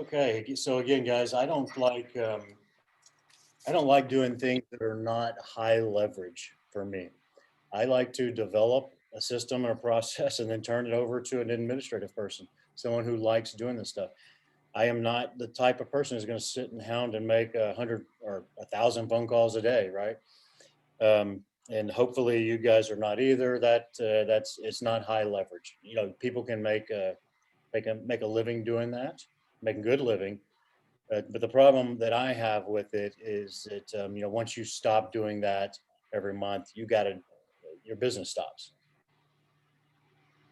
Okay, so again, guys, I don't like doing things that are not high leverage for me. I like to develop a system and a process and then turn it over to an administrative person, someone who likes doing this stuff. I am not the type of person who's going to sit and hound and make 100 or 1,000 phone calls a day, right? And hopefully you guys are not either. That's it's not high leverage. You know, people can make a living doing that, make a good living. But the problem that I have with it is that once you stop doing that every month, your business stops.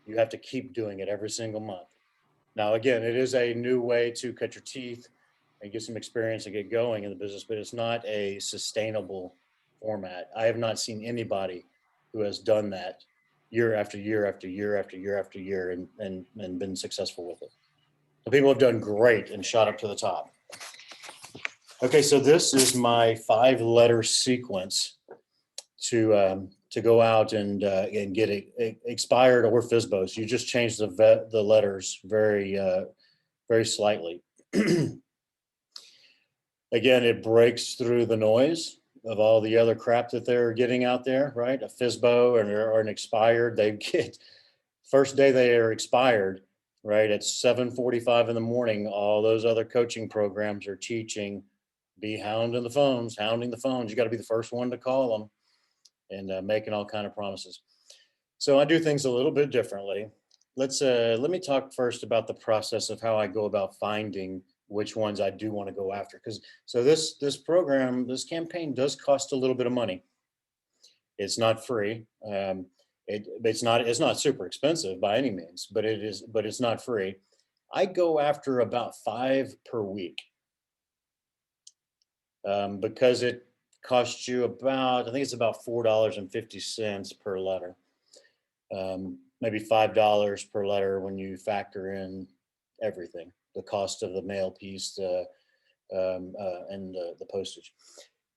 You have to keep doing it every single month. Now, again, it is a new way to cut your teeth and get some experience and get going in the business, but it's not a sustainable format. I have not seen anybody who has done that year after year after year after year after year and been successful with it. So people have done great and shot up to the top. Okay, so this is my 5-letter sequence to go out and get expired or FSBOs. You just change the letters very slightly. Again, it breaks through the noise of all the other crap that they're getting out there, right? A FSBO or an expired, they get first day they are expired, right? At 7:45 in the morning, all those other coaching programs are teaching, be hounding the phones. You got to be the first one to call them, and making all kind of promises. So I do things a little bit differently. Let me talk first about the process of how I go about finding which ones I do want to go after. Because this campaign does cost a little bit of money. It's not free. It's not super expensive by any means, but it's not free. I go after about 5 per week, because it costs you I think it's about $4.50 per letter, maybe $5 per letter when you factor in everything, the cost of the mail piece, and the postage.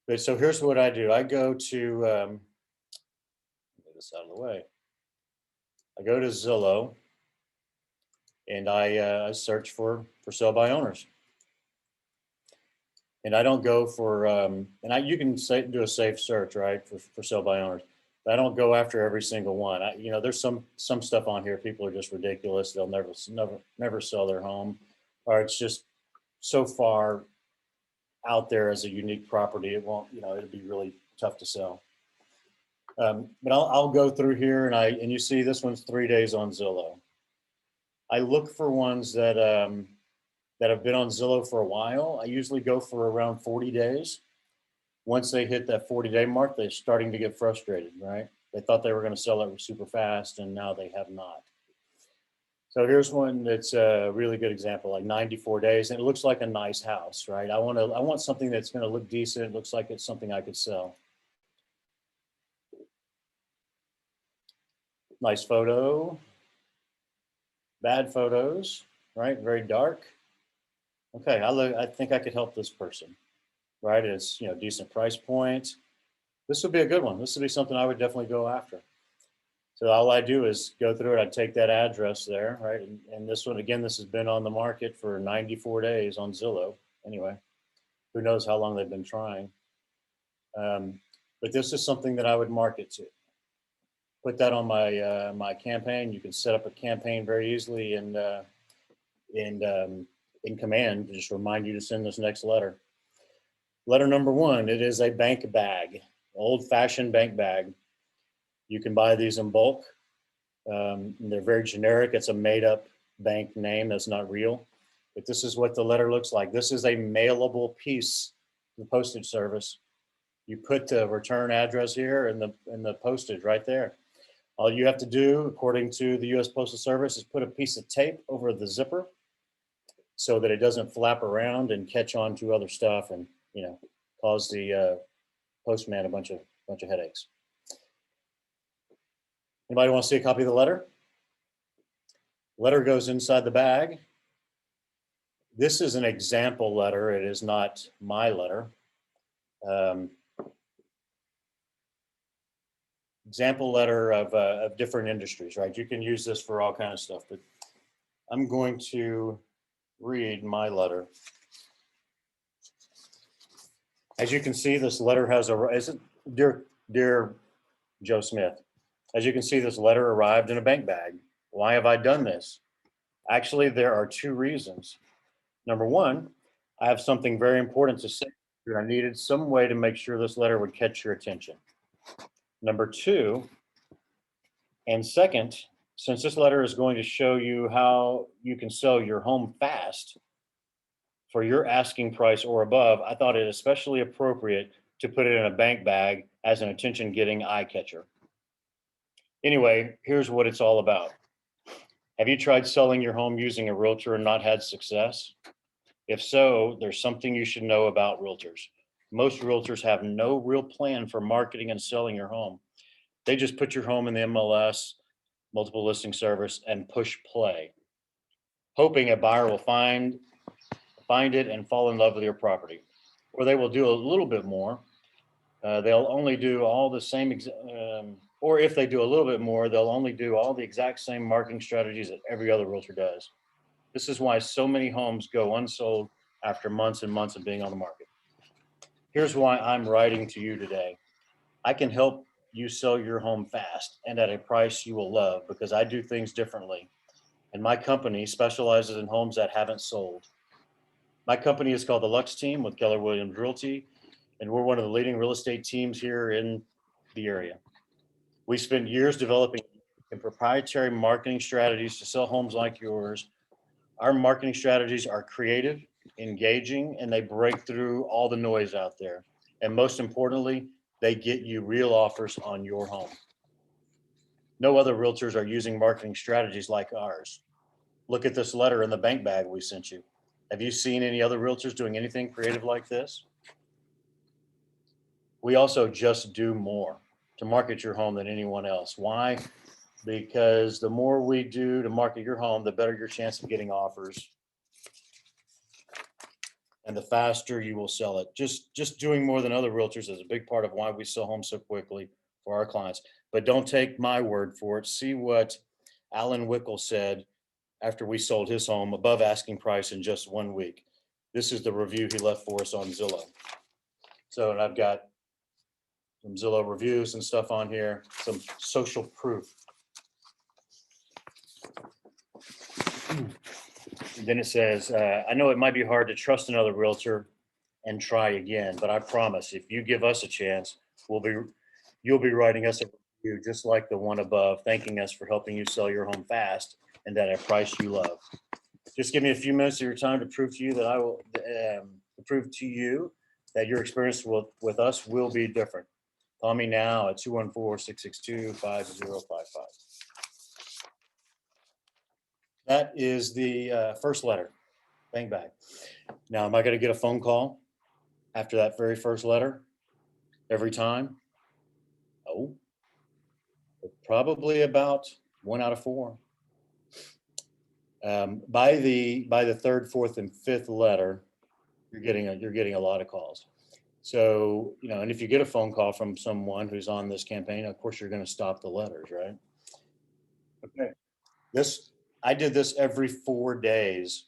But so here's what I do. I go to get this out of the way. I go to Zillow and I search for sell by owners. And I don't go for you can do a safe search, right, for sell by owners. But I don't go after every single one. There's some stuff on here. People are just ridiculous. They'll never sell their home, or it's just so far out there as a unique property. It won't. It'll be really tough to sell. But I'll go through here and you see this one's 3 days on Zillow. I look for ones that have been on Zillow for a while. I usually go for around 40 days. Once they hit that 40-day mark, they're starting to get frustrated, right? They thought they were going to sell it super fast, and now they have not. So here's one that's a really good example, like 94 days, and it looks like a nice house, right? I want something that's going to look decent. It looks like it's something I could sell. Nice photo. Bad photos, right? Very dark. Okay, I think I could help this person, right? It's decent price point. This would be a good one. This would be something I would definitely go after. So all I do is go through it. I take that address there, right? And this one, again, this has been on the market for 94 days on Zillow. Anyway, who knows how long they've been trying. But this is something that I would market to. Put that on my campaign. You can set up a campaign very easily in command to just remind you to send this next letter. Letter number 1, it is a bank bag, old-fashioned bank bag. You can buy these in bulk. They're very generic. It's a made-up bank name that's not real. But this is what the letter looks like. This is a mailable piece, the postage service. You put the return address here and the postage right there. All you have to do, according to the U.S. Postal Service, is put a piece of tape over the zipper so that it doesn't flap around and catch on to other stuff and cause the postman a bunch of headaches. Anybody want to see a copy of the letter? Letter goes inside the bag. This is an example letter. It is not my letter. Example letter of different industries, right? You can use this for all kinds of stuff, but I'm going to read my letter. As you can see, this letter has a, dear Joe Smith, as you can see, this letter arrived in a bank bag. Why have I done this? Actually, there are two reasons. Number one, I have something very important to say. I needed some way to make sure this letter would catch your attention. Number two, and second, since this letter is going to show you how you can sell your home fast for your asking price or above, I thought it especially appropriate to put it in a bank bag as an attention-getting eye catcher. Anyway, here's what it's all about. Have you tried selling your home using a realtor and not had success? If so, there's something you should know about realtors. Most realtors have no real plan for marketing and selling your home. They just put your home in the MLS, multiple listing service, and push play, hoping a buyer will find it and fall in love with your property. Or they will do a little bit more. They'll only do all the same, or if they do a little bit more, they'll only do all the exact same marketing strategies that every other realtor does. This is why so many homes go unsold after months and months of being on the market. Here's why I'm writing to you today. I can help you sell your home fast and at a price you will love because I do things differently. And my company specializes in homes that haven't sold. My company is called the Lux Team with Keller Williams Realty, and we're one of the leading real estate teams here in the area. We spent years developing proprietary marketing strategies to sell homes like yours. Our marketing strategies are creative, engaging, and they break through all the noise out there. And most importantly, they get you real offers on your home. No other realtors are using marketing strategies like ours. Look at this letter in the bank bag we sent you. Have you seen any other realtors doing anything creative like this? We also just do more to market your home than anyone else. Why? Because the more we do to market your home, the better your chance of getting offers and the faster you will sell it. Just doing more than other realtors is a big part of why we sell homes so quickly for our clients. But don't take my word for it. See what Alan Wickel said after we sold his home above asking price in just 1 week. This is the review he left for us on Zillow. So, and I've got some Zillow reviews and stuff on here, some social proof. Then it says, I know it might be hard to trust another realtor and try again, but I promise if you give us a chance, you'll be writing us a review just like the one above, thanking us for helping you sell your home fast and at a price you love. Just give me a few minutes of your time to prove to you that I will prove to you that your experience with us will be different. Call me now at 214-662-5055. That is the first letter, bang bang. Now, am I going to get a phone call after that very first letter every time? Oh, probably about 1 out of 4. By the third, fourth, and fifth letter, you're getting a lot of calls. So, and if you get a phone call from someone who's on this campaign, of course, you're going to stop the letters, right? Okay. I did this every 4 days.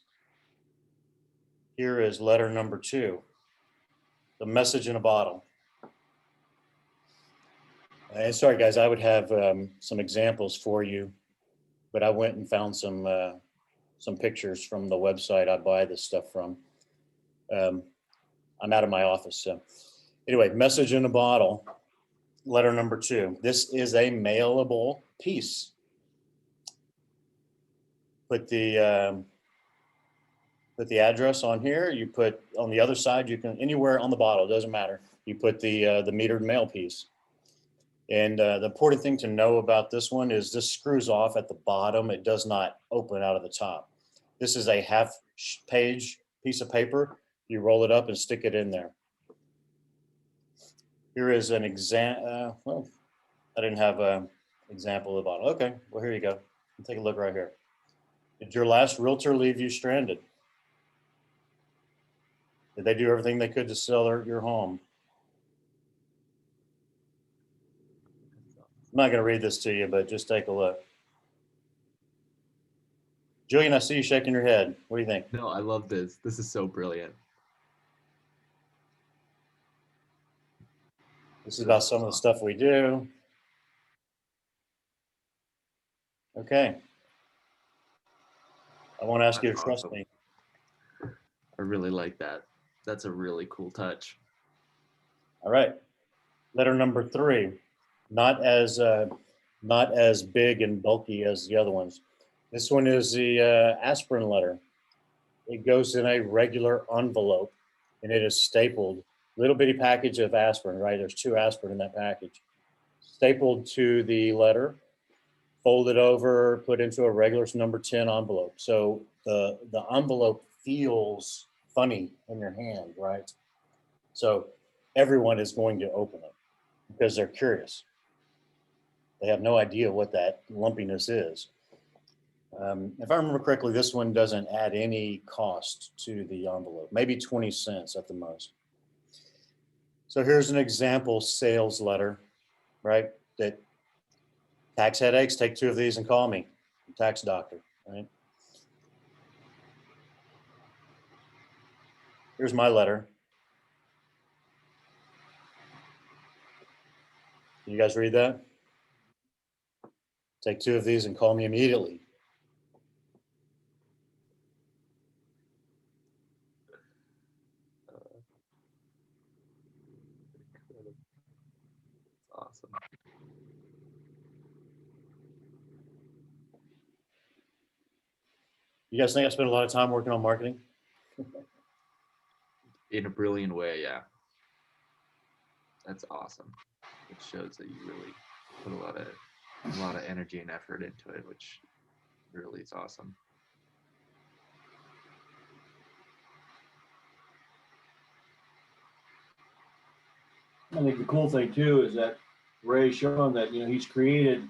Here is letter number 2, the message in a bottle. And sorry, guys, I would have some examples for you, but I went and found some pictures from the website I buy this stuff from. I'm out of my office, so anyway, message in a bottle, letter number 2. This is a mailable piece. Put the address on here. You put on the other side. You can anywhere on the bottle. It doesn't matter. You put the metered mail piece. And the important thing to know about this one is this screws off at the bottom. It does not open out of the top. This is a half-page piece of paper. You roll it up and stick it in there. Here is an example. Well, I didn't have an example of the bottle. Okay, well, here you go. Take a look right here. Did your last realtor leave you stranded? Did they do everything they could to sell your home? I'm not going to read this to you, but just take a look. Julian, I see you shaking your head. What do you think? No, I love this. This is so brilliant. This is about some of the stuff we do. Okay. I won't ask you to That's trust awesome. me. I really like that. That's a really cool touch. All right. Letter number 3, not as big and bulky as the other ones. This one is the aspirin letter. It goes in a regular envelope, and it is stapled. Little bitty package of aspirin, right? There's 2 aspirin in that package. Stapled to the letter, folded over, put into a regular number 10 envelope. So the envelope feels funny in your hand, right? So everyone is going to open it because they're curious. They have no idea what that lumpiness is. If I remember correctly, this one doesn't add any cost to the envelope, maybe 20 cents at the most. So here's an example sales letter, right? That tax headaches, take 2 of these and call me, tax doctor, right? Here's my letter. Can you guys read that? Take 2 of these and call me immediately. Awesome. You guys think I spend a lot of time working on marketing? In a brilliant way, yeah. That's awesome. It shows that you really put a lot of energy and effort into it, which really is awesome. I think the cool thing too is that Ray's shown that he's created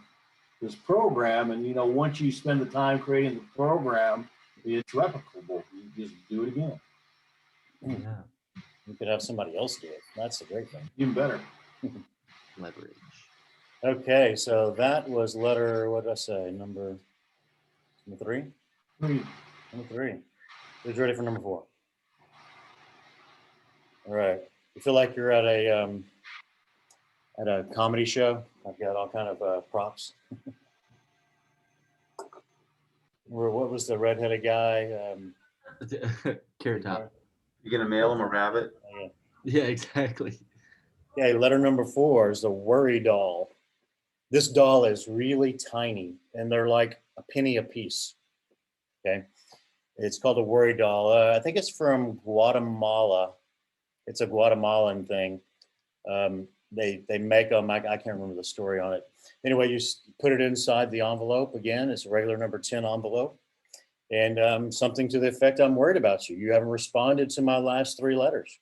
this program, and once you spend the time creating the program, it's replicable. You just do it again. Yeah. You could have somebody else do it. That's the great thing. Even better. Leverage. Okay, so that was letter, what did I say, number 3? Number 3. Who's ready for number 4? All right. You feel like you're at a comedy show? I've got all kind of props. What was the redheaded guy? Carrot top. You gonna mail him a rabbit? Yeah. Yeah, exactly. Okay, letter number 4 is the worry doll. This doll is really tiny, and they're like a penny a piece. Okay, it's called a worry doll. I think it's from Guatemala. It's a Guatemalan thing. They make them. I can't remember the story on it. Anyway, you put it inside the envelope. Again, it's a regular number 10 envelope, and something to the effect, "I'm worried about you. You haven't responded to my last 3 letters.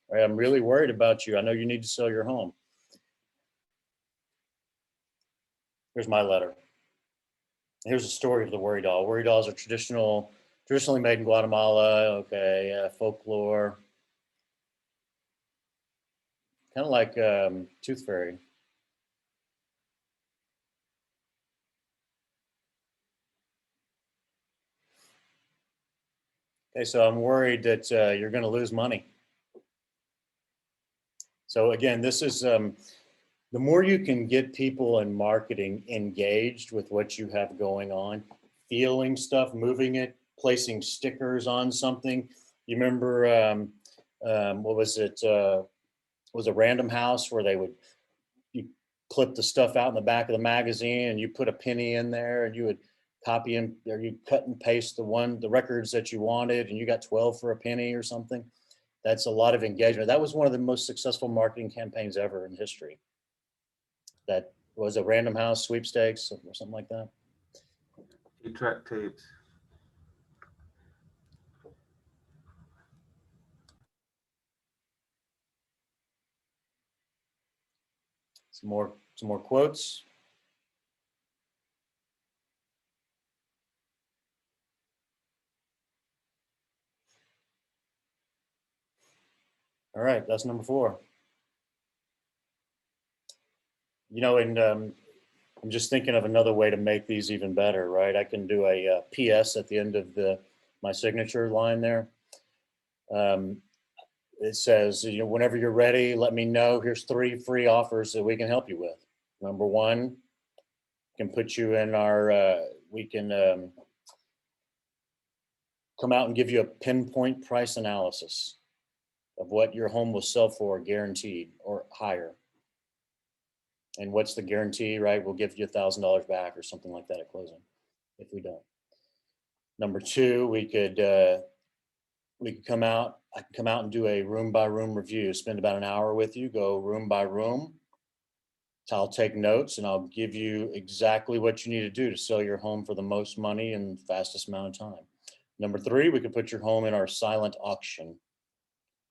Right, I'm really worried about you. I know you need to sell your home." Here's my letter. Here's the story of the worry doll. Worry dolls are traditionally made in Guatemala. Okay, folklore, kind of like Tooth Fairy. Okay, so I'm worried that you're going to lose money. So again, this is the more you can get people in marketing engaged with what you have going on, feeling stuff, moving it, placing stickers on something. You remember what was it? Was a Random House where you clip the stuff out in the back of the magazine and you put a penny in there and you would copy and or you cut and paste the records that you wanted and you got 12 for a penny or something. That's a lot of engagement. That was one of the most successful marketing campaigns ever in history. That was a Random House sweepstakes or something like that. 8-track tapes. Some more quotes. All right, that's number 4. And I'm just thinking of another way to make these even better, right? I can do a, PS at the end of my signature line there. It says, whenever you're ready, let me know. Here's 3 free offers that we can help you with. Number 1, can put you in our, we can come out and give you a pinpoint price analysis of what your home will sell for, guaranteed or higher. And what's the guarantee, right? We'll give you $1,000 back or something like that at closing if we don't. Number 2, we could come out. I can come out and do a room by room review, spend about an hour with you, go room by room. I'll take notes and I'll give you exactly what you need to do to sell your home for the most money in the fastest amount of time. Number 3, we could put your home in our silent auction,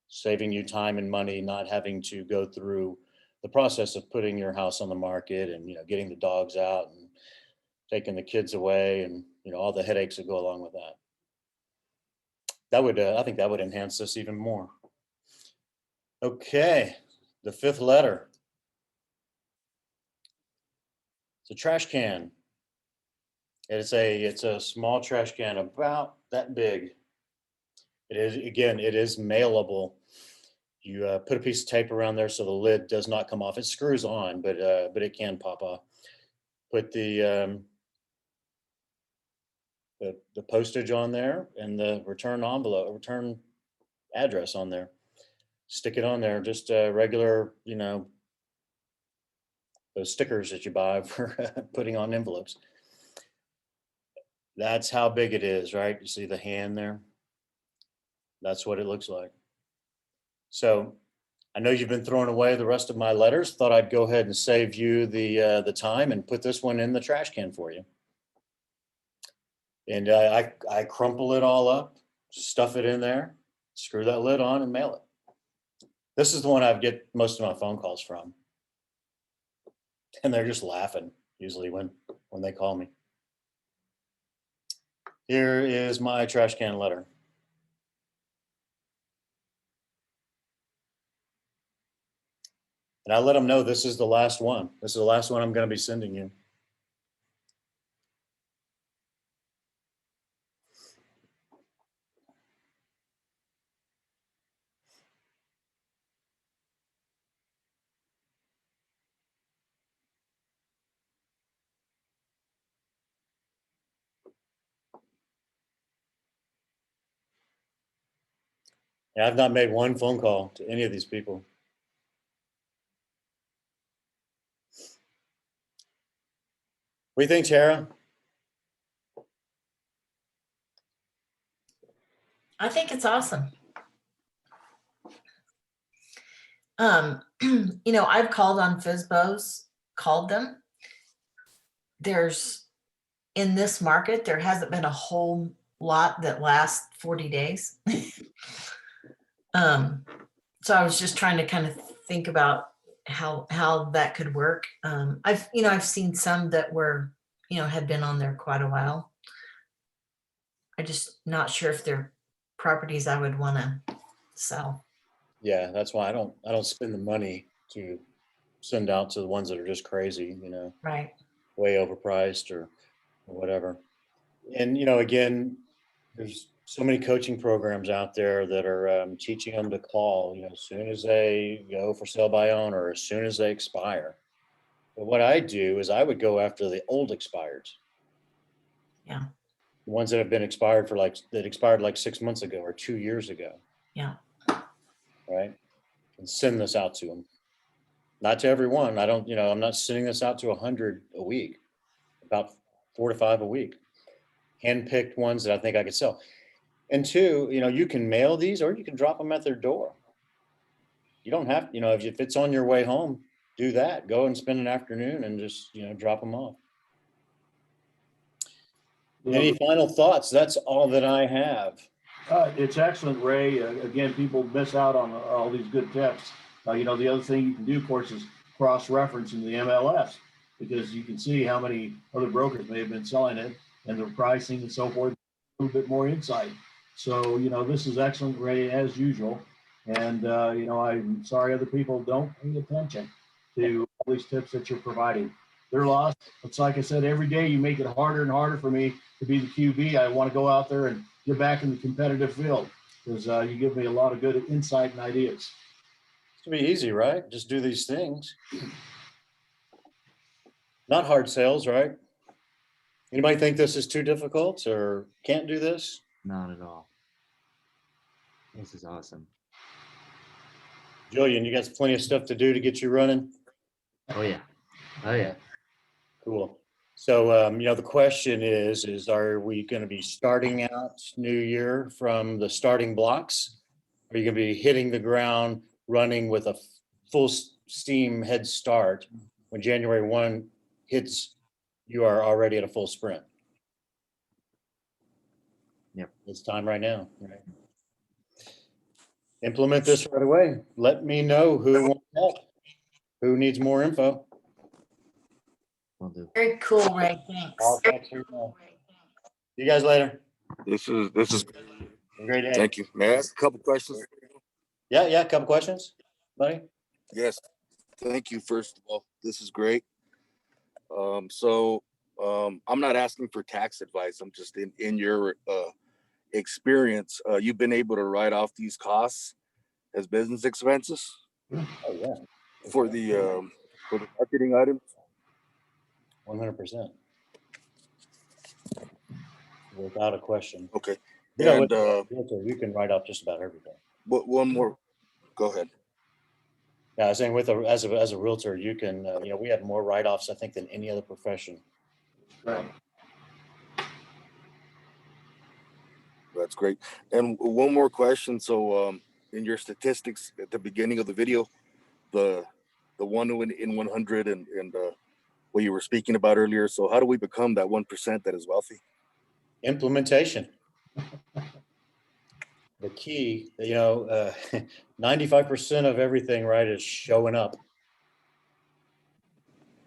saving you time and money, not having to go through the process of putting your house on the market and, getting the dogs out and taking the kids away and, all the headaches that go along with that. That would, I think that would enhance this even more. Okay, the 5th letter. It's a trash can. It's a small trash can about that big. It is mailable. You put a piece of tape around there so the lid does not come off. It screws on, but it can pop off. Put the postage on there and the return address on there. Stick it on there. Just regular, those stickers that you buy for putting on envelopes. That's how big it is, right? You see the hand there? That's what it looks like. So I know you've been throwing away the rest of my letters. Thought I'd go ahead and save you the time and put this one in the trash can for you. And I crumple it all up, stuff it in there, screw that lid on and mail it. This is the one I get most of my phone calls from. And they're just laughing usually when they call me. Here is my trash can letter. And I let them know this is the last one. This is the last one I'm going to be sending you. And I've not made one phone call to any of these people. What do you think, Tara? I think it's awesome. I've called on FSBOs, called them. In this market, there hasn't been a whole lot that lasts 40 days. So I was just trying to kind of think about how that could work. I've seen some that were, had been on there quite a while. I'm just not sure if they're properties I would want to sell. Yeah, that's why I don't spend the money to send out to the ones that are just crazy, Right. way overpriced or whatever. And again, there's so many coaching programs out there that are teaching them to call, as soon as they go for sale by owner, or as soon as they expire. But what I do is I would go after the old expireds. Yeah. The ones that have been expired that expired like 6 months ago or 2 years ago. Yeah. Right. And send this out to them. Not to everyone. I'm not sending this out to 100 a week, about 4 to 5 a week. Handpicked ones that I think I could sell. And 2, you can mail these or you can drop them at their door. You don't have, if it's on your way home, do that. Go and spend an afternoon and just, drop them off. Any final thoughts? That's all that I have. It's excellent, Ray. Again, people miss out on all these good tips. The other thing you can do, of course, is cross-reference in the MLS, because you can see how many other brokers may have been selling it and their pricing and so forth, a little bit more insight. So, this is excellent, Ray, as usual. And, I'm sorry other people don't pay attention to all these tips that you're providing. they're lost. It's like I said, every day you make it harder and harder for me to be the QB. I want to go out there and get back in the competitive field because you give me a lot of good insight and ideas. It's gonna be easy, right? Just do these things. Not hard sales, right? Anybody think this is too difficult or can't do this? Not at all. This is awesome. Julian, you got plenty of stuff to do to get you running? Oh yeah. Oh yeah. Cool. So, the question is are we going to be starting out new year from the starting blocks? Are you going to be hitting the ground running with a full steam head start when January 1 hits, you are already at a full sprint? Yep. It's time right now, right? Implement this right away. Let me know who wants help, who needs more info. Will do. Very cool, Ray. Thanks. All thanks for your See you guys later. This is Have a great day. thank you. May I ask a couple questions? Yeah, a couple questions, buddy. Yes. Thank you. First of all, this is great. I'm not asking for tax advice. I'm just in your experience. You've been able to write off these costs as business expenses Oh yeah, for the marketing items. 100%. Without a question. Okay. Yeah, And you can write off just about everything. one more. Go ahead. Yeah, I was saying as a realtor, you can we have more write-offs I think than any other profession. Right. That's great. And one more question. So in your statistics at the beginning of the video, the 1 in 100 and what you were speaking about earlier. So how do we become that 1% that is wealthy? Implementation. The key, 95% of everything, right, is showing up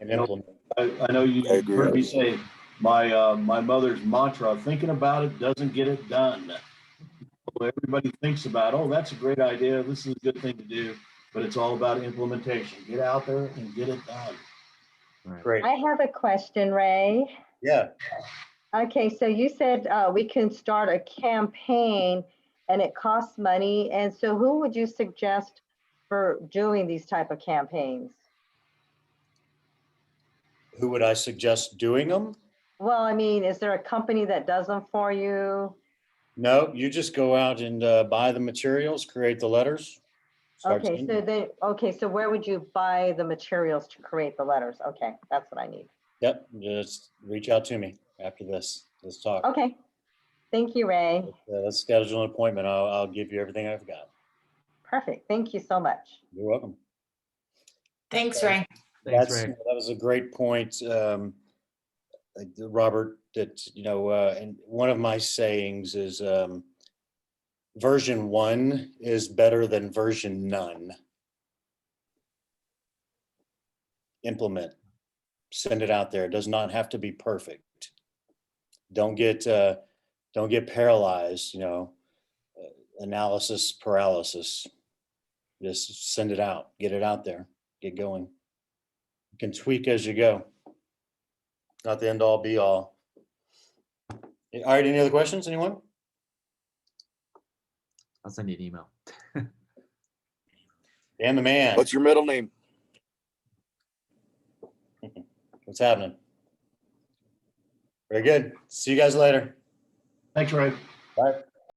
and implement. I know you I agree. heard me say my mother's mantra, thinking about it doesn't get it done. So everybody thinks about, oh, that's a great idea. This is a good thing to do, but it's all about implementation. Get out there and get it done. Right. Great. I have a question, Ray. Yeah. Okay, so you said we can start a campaign and it costs money. And so who would you suggest for doing these type of campaigns? Who would I suggest doing them? Well, I mean, is there a company that does them for you? No, you just go out and buy the materials, create the letters. Start Okay, sending so them. so where would you buy the materials to create the letters? Okay, that's what I need. Yep, just reach out to me after this talk. Okay, thank you, Ray. Let's schedule an appointment. I'll give you everything I've got. Perfect, thank you so much. You're welcome. Thanks, Ray. Thanks, Ray. That was a great point, Robert, that, and one of my sayings is version 1 is better than version none. Implement, send it out there. It does not have to be perfect. Don't get paralyzed, analysis paralysis. Just send it out, get it out there, get going. You can tweak as you go. Not the end all be all. All right, any other questions, anyone? I'll send you an email. Dan the man. What's your middle name? What's happening? Very good. See you guys later. Thanks, Ray. Bye.